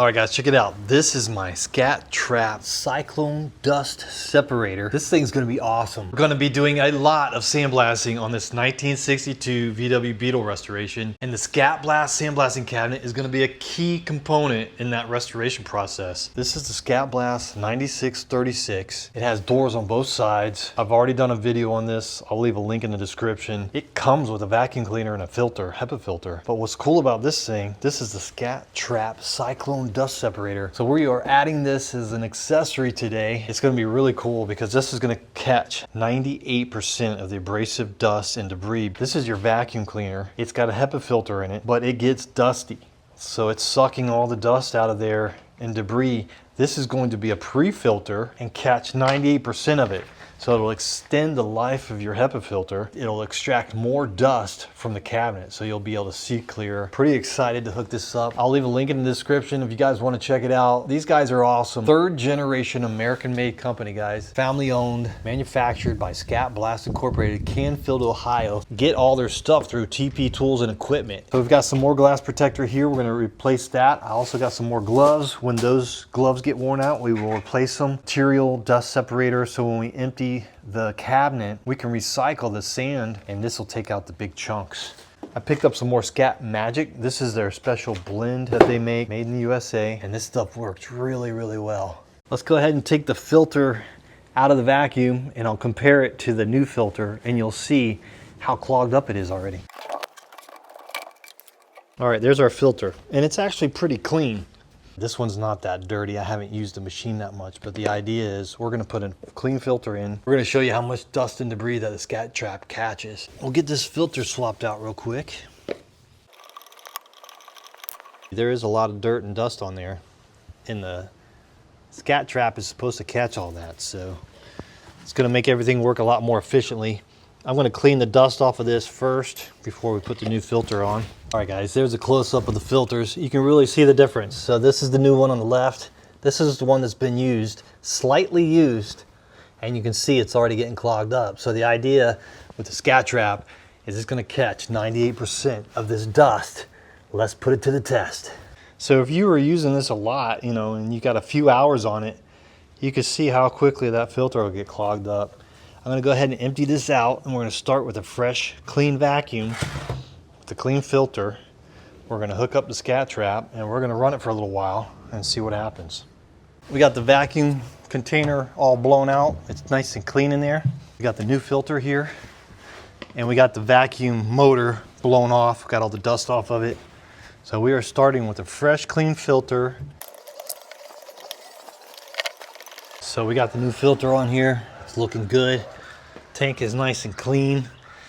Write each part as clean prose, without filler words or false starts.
All right guys, check it out. This is my Skat Trap Cyclone Dust Separator. This thing's gonna be awesome. We're gonna be doing a lot of sandblasting on this 1962 VW Beetle restoration, and the Skat Blast sandblasting cabinet is gonna be a key component in that restoration process. This is the Skat Blast 9636. It has doors on both sides. I've already done a video on this. I'll leave a link in the description. It comes with a vacuum cleaner and a filter, HEPA filter. But what's cool about this thing, this is the Skat Trap Cyclone Dust Separator. So we are adding this as an accessory today. It's going to be really cool because this is going to catch 98% of the abrasive dust and debris. This is your vacuum cleaner. It's got a HEPA filter in it, but it gets dusty. So it's sucking all the dust out of there and debris. This is going to be a pre-filter and catch 98% of it. So it'll extend the life of your HEPA filter. It'll extract more dust from the cabinet, so you'll be able to see clear. Pretty excited to hook this up. I'll leave a link in the description if you guys want to check it out. These guys are awesome. Third generation American-made company, guys. Family owned, manufactured by Skat Blast Incorporated, Canfield, Ohio. Get all their stuff through TP Tools and Equipment. So we've got some more glass protector here. We're gonna replace that. I also got some more gloves. When those gloves get worn out, we will replace them. Material dust separator, so when we empty the cabinet, we can recycle the sand and this will take out the big chunks. I picked up some more Skat Magic. This is their special blend that they make, made in the USA, and this stuff works really, really well. Let's go ahead and take the filter out of the vacuum and I'll compare it to the new filter and you'll see how clogged up it is already. All right, there's our filter and it's actually pretty clean. This one's not that dirty. I haven't used the machine that much, but the idea is we're gonna put a clean filter in. We're gonna show you how much dust and debris that the Skat Trap catches. We'll get this filter swapped out real quick. There is a lot of dirt and dust on there, and the Skat Trap is supposed to catch all that, so it's gonna make everything work a lot more efficiently. I'm gonna clean the dust off of this first before we put the new filter on. All right guys, there's a close-up of the filters. You can really see the difference. So this is the new one on the left. This is the one that's been used, slightly used, and you can see it's already getting clogged up. So the idea with the Skat Trap is it's gonna catch 98% of this dust. Let's put it to the test. So if you were using this a lot, you know, and you got a few hours on it, you can see how quickly that filter will get clogged up. I'm gonna go ahead and empty this out, and we're gonna start with a fresh, clean vacuum with a clean filter. We're gonna hook up the Skat Trap, and we're gonna run it for a little while and see what happens. We got the vacuum container all blown out. It's nice and clean in there. We got the new filter here, and we got the vacuum motor blown off. Got all the dust off of it. So we are starting with a fresh, clean filter. So we got the new filter on here. It's looking good. Tank is nice and clean.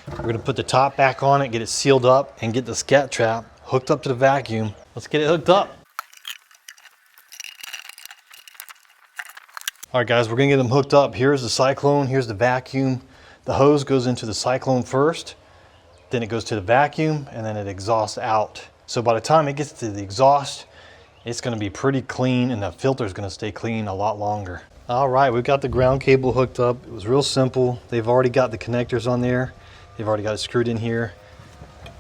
We're gonna put the top back on it, get it sealed up, and get the Skat Trap hooked up to the vacuum. Let's get it hooked up. All right guys, we're gonna get them hooked up. Here's the Cyclone, here's the vacuum. The hose goes into the Cyclone first, then it goes to the vacuum, and then it exhausts out. So by the time it gets to the exhaust, it's gonna be pretty clean, and the filter is gonna stay clean a lot longer. All right, we've got the ground cable hooked up. It was real simple. They've already got the connectors on there. They've already got it screwed in here.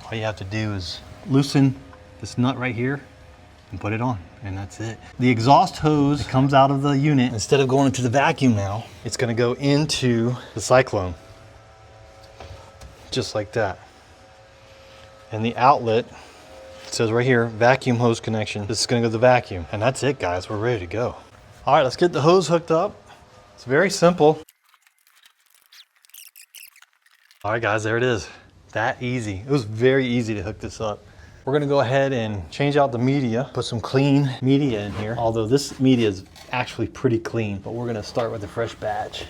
All you have to do is loosen this nut right here and put it on, and that's it. The exhaust hose comes out of the unit. Instead of going into the vacuum now, it's gonna go into the Cyclone, just like that. And the outlet, it says right here, vacuum hose connection. This is gonna go to the vacuum, and that's it guys, we're ready to go. All right, let's get the hose hooked up. It's very simple. All right guys, there it is. That easy. It was very easy to hook this up. We're gonna go ahead and change out the media, put some clean media in here. Although this media is actually pretty clean, but we're gonna start with a fresh batch.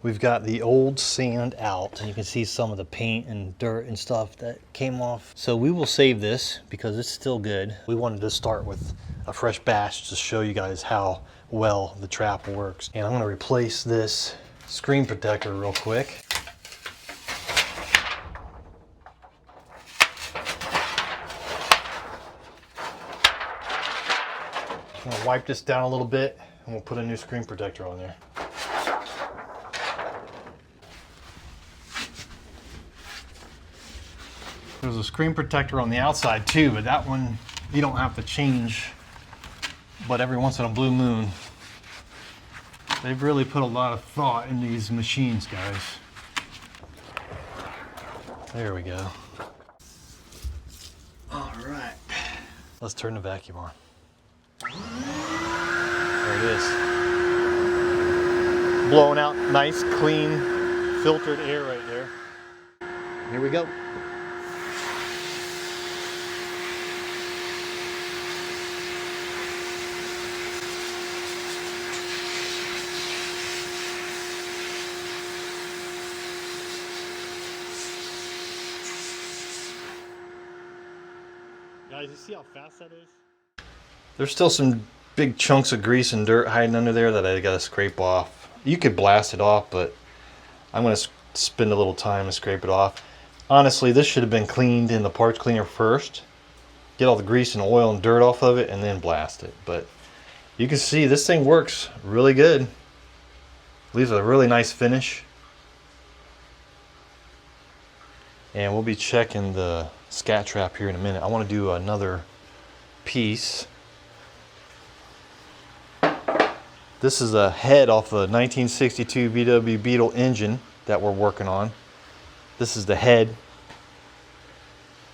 We've got the old sand out, and you can see some of the paint and dirt and stuff that came off. So we will save this because it's still good. We wanted to start with a fresh batch to show you guys how well the trap works. And I'm gonna replace this screen protector real quick. I'm gonna wipe this down a little bit and we'll put a new screen protector on there. There's a screen protector on the outside too, but that one you don't have to change. But every once in a blue moon, they've really put a lot of thought in these machines, guys. There we go. All right. Let's turn the vacuum on. There it is. Blowing out nice, clean, filtered air right there. Here we go. Guys, you see how fast that is? There's still some big chunks of grease and dirt hiding under there that I gotta scrape off. You could blast it off, but I'm gonna spend a little time and scrape it off. Honestly, this should have been cleaned in the parts cleaner first. Get all the grease and oil and dirt off of it and then blast it. But you can see this thing works really good. Leaves a really nice finish. And we'll be checking the Skat trap here in a minute. I want to do another piece. This is a head off the 1962 VW Beetle engine that we're working on. This is the head.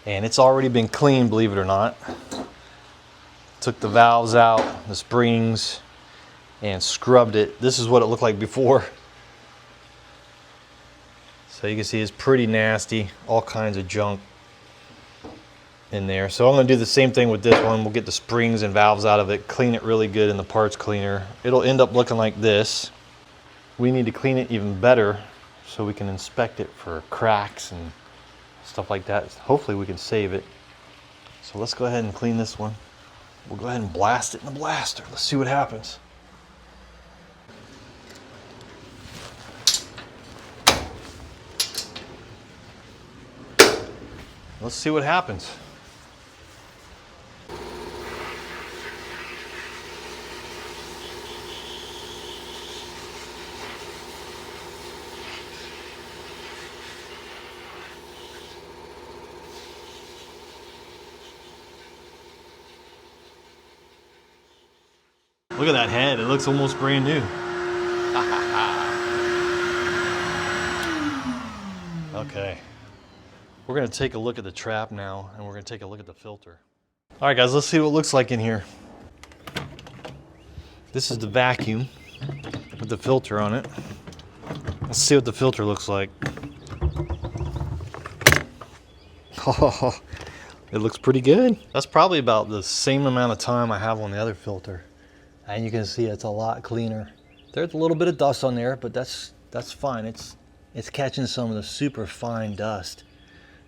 And it's already been cleaned, believe it or not. Took the valves out, the springs, and scrubbed it. This is what it looked like before. So you can see it's pretty nasty, all kinds of junk in there. So I'm going to do the same thing with this one. We'll get the springs and valves out of it, clean it really good in the parts cleaner. It'll end up looking like this. We need to clean it even better so we can inspect it for cracks and stuff like that. Hopefully we can save it. So let's go ahead and clean this one. We'll go ahead and blast it in the blaster. Let's see what happens. Let's see what happens. Look at that head, it looks almost brand new. Okay. We're gonna take a look at the trap now, and we're gonna take a look at the filter. All right, guys, let's see what it looks like in here. This is the vacuum with the filter on it. Let's see what the filter looks like. Oh, it looks pretty good. That's probably about the same amount of time I have on the other filter. And you can see it's a lot cleaner. There's a little bit of dust on there, but that's fine. It's catching some of the super fine dust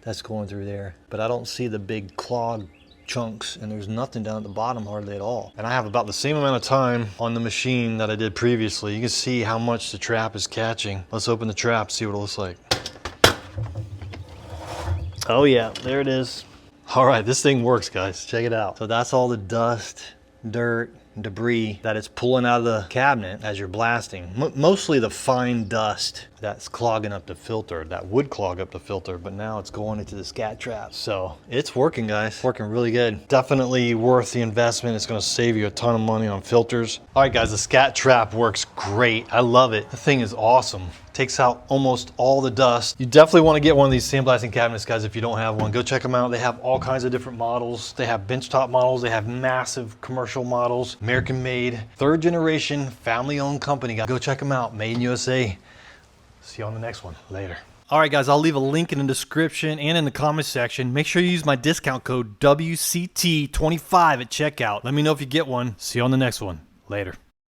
that's going through there. But I don't see the big clog chunks, and there's nothing down at the bottom hardly at all. And I have about the same amount of time on the machine that I did previously. You can see how much the trap is catching. Let's open the trap, see what it looks like. Oh yeah, there it is. All right, this thing works, guys. Check it out. So that's all the dust, dirt, debris that it's pulling out of the cabinet as you're blasting. Mostly the fine dust that's clogging up the filter, that would clog up the filter, but now it's going into the Skat trap. So it's working, guys. Working really good. Definitely worth the investment. It's going to save you a ton of money on filters. All right, guys, the Skat trap works great. I love it. The thing is awesome. Takes out almost all the dust. You definitely want to get one of these sandblasting cabinets, guys. If you don't have one, go check them out. They have all kinds of different models. They have benchtop models. They have massive commercial models, American made, 3rd generation, family owned company. Go check them out. Made in USA. See you on the next one. Later. All right, guys, I'll leave a link in the description and in the comment section. Make sure you use my discount code WCT25 at checkout. Let me know if you get one. See you on the next one. Later.